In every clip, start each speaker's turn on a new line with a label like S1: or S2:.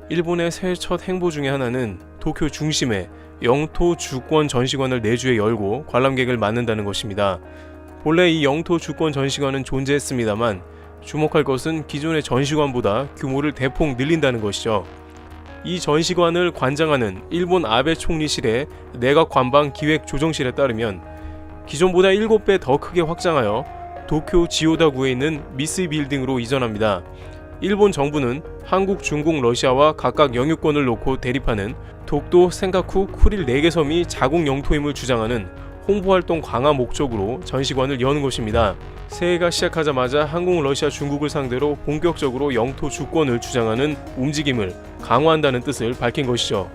S1: 일본의 새해 첫 행보 중에 하나는 도쿄 중심에 영토 주권 전시관을 내주에 열고 관람객을 맞는다는 것입니다. 본래 이 영토 주권 전시관은 존재했습니다만 주목할 것은 기존의 전시관보다 규모를 대폭 늘린다는 것이죠. 이 전시관을 관장하는 일본 아베 총리실의 내각 관방 기획조정실에 따르면 기존보다 7배 더 크게 확장하여 도쿄 지오다구에 있는 미쓰이 빌딩으로 이전합니다. 일본 정부는 한국, 중국, 러시아와 각각 영유권을 놓고 대립하는 독도, 센카쿠, 쿠릴 4개 섬이 자국 영토임을 주장하는 홍보활동 강화 목적으로 전시관을 여는 것입니다. 새해가 시작하자마자 한국, 러시아, 중국을 상대로 본격적으로 영토 주권을 주장하는 움직임을 강화한다는 뜻을 밝힌 것이죠.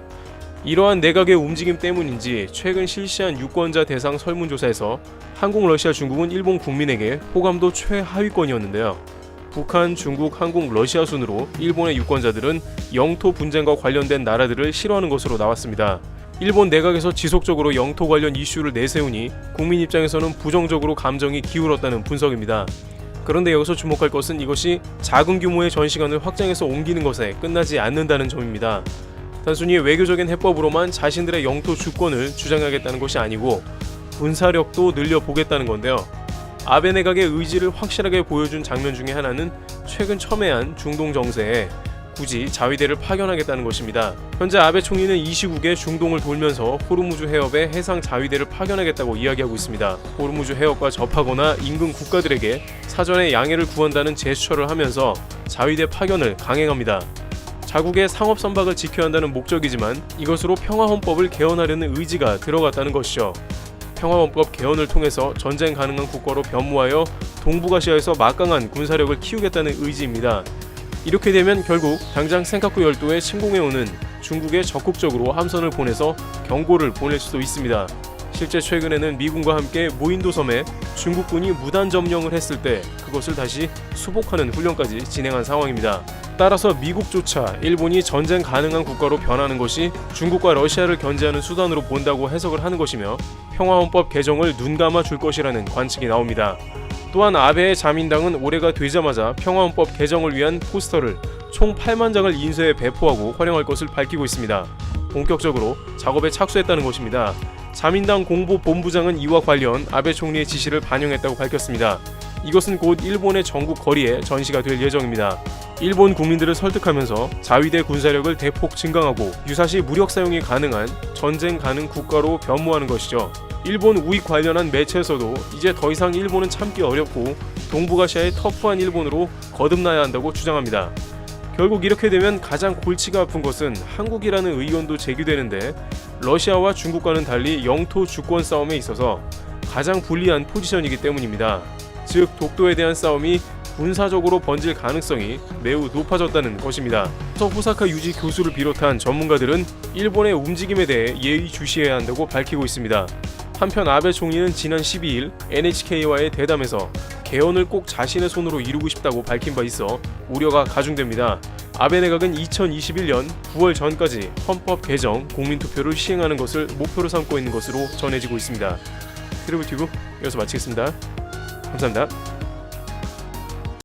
S1: 이러한 내각의 움직임 때문인지 최근 실시한 유권자 대상 설문조사에서 한국, 러시아, 중국은 일본 국민에게 호감도 최하위권이었는데요. 북한, 중국, 한국, 러시아 순으로 일본의 유권자들은 영토 분쟁과 관련된 나라들을 싫어하는 것으로 나왔습니다. 일본 내각에서 지속적으로 영토 관련 이슈를 내세우니 국민 입장에서는 부정적으로 감정이 기울었다는 분석입니다. 그런데 여기서 주목할 것은 이것이 작은 규모의 전시관을 확장해서 옮기는 것에 끝나지 않는다는 점입니다. 단순히 외교적인 해법으로만 자신들의 영토 주권을 주장하겠다는 것이 아니고 군사력도 늘려보겠다는 건데요. 아베 내각의 의지를 확실하게 보여준 장면 중에 하나는 최근 첨예한 중동 정세에 굳이 자위대를 파견하겠다는 것입니다. 현재 아베 총리는 이 시국에 중동을 돌면서 호르무즈 해협에 해상 자위대를 파견하겠다고 이야기하고 있습니다. 호르무즈 해협과 접하거나 인근 국가들에게 사전에 양해를 구한다는 제스처를 하면서 자위대 파견을 강행합니다. 자국의 상업 선박을 지켜야 한다는 목적이지만 이것으로 평화헌법을 개헌하려는 의지가 들어갔다는 것이죠. 평화헌법 개헌을 통해서 전쟁 가능한 국가로 변모하여 동북아시아에서 막강한 군사력을 키우겠다는 의지입니다. 이렇게 되면 결국 당장 센카쿠 열도에 침공해오는 중국에 적극적으로 함선을 보내서 경고를 보낼 수도 있습니다. 실제 최근에는 미군과 함께 무인도 섬에 중국군이 무단 점령을 했을 때 그것을 다시 수복하는 훈련까지 진행한 상황입니다. 따라서 미국조차 일본이 전쟁 가능한 국가로 변하는 것이 중국과 러시아를 견제하는 수단으로 본다고 해석을 하는 것이며 평화헌법 개정을 눈감아 줄 것이라는 관측이 나옵니다. 또한 아베의 자민당은 올해가 되자마자 평화헌법 개정을 위한 포스터를 총 8만 장을 인쇄해 배포하고 활용할 것을 밝히고 있습니다. 본격적으로 작업에 착수했다는 것입니다. 자민당 공보본부장은 이와 관련 아베 총리의 지시를 반영했다고 밝혔습니다. 이것은 곧 일본의 전국 거리에 전시가 될 예정입니다. 일본 국민들을 설득하면서 자위대 군사력을 대폭 증강하고 유사시 무력 사용이 가능한 전쟁 가능 국가로 변모하는 것이죠. 일본 우익 관련한 매체에서도 이제 더 이상 일본은 참기 어렵고 동북아시아의 터프한 일본으로 거듭나야 한다고 주장합니다. 결국 이렇게 되면 가장 골치가 아픈 것은 한국이라는 의견도 제기되는데 러시아와 중국과는 달리 영토 주권 싸움에 있어서 가장 불리한 포지션이기 때문입니다. 즉 독도에 대한 싸움이 군사적으로 번질 가능성이 매우 높아졌다는 것입니다. 후사카 유지 교수를 비롯한 전문가들은 일본의 움직임에 대해 예의주시해야 한다고 밝히고 있습니다. 한편 아베 총리는 지난 12일 NHK와의 대담에서 개헌을 꼭 자신의 손으로 이루고 싶다고 밝힌 바 있어 우려가 가중됩니다. 아베 내각은 2021년 9월 전까지 헌법 개정 국민투표를 시행하는 것을 목표로 삼고 있는 것으로 전해지고 있습니다. 트리블 튜브 여기서 마치겠습니다. 감사합니다.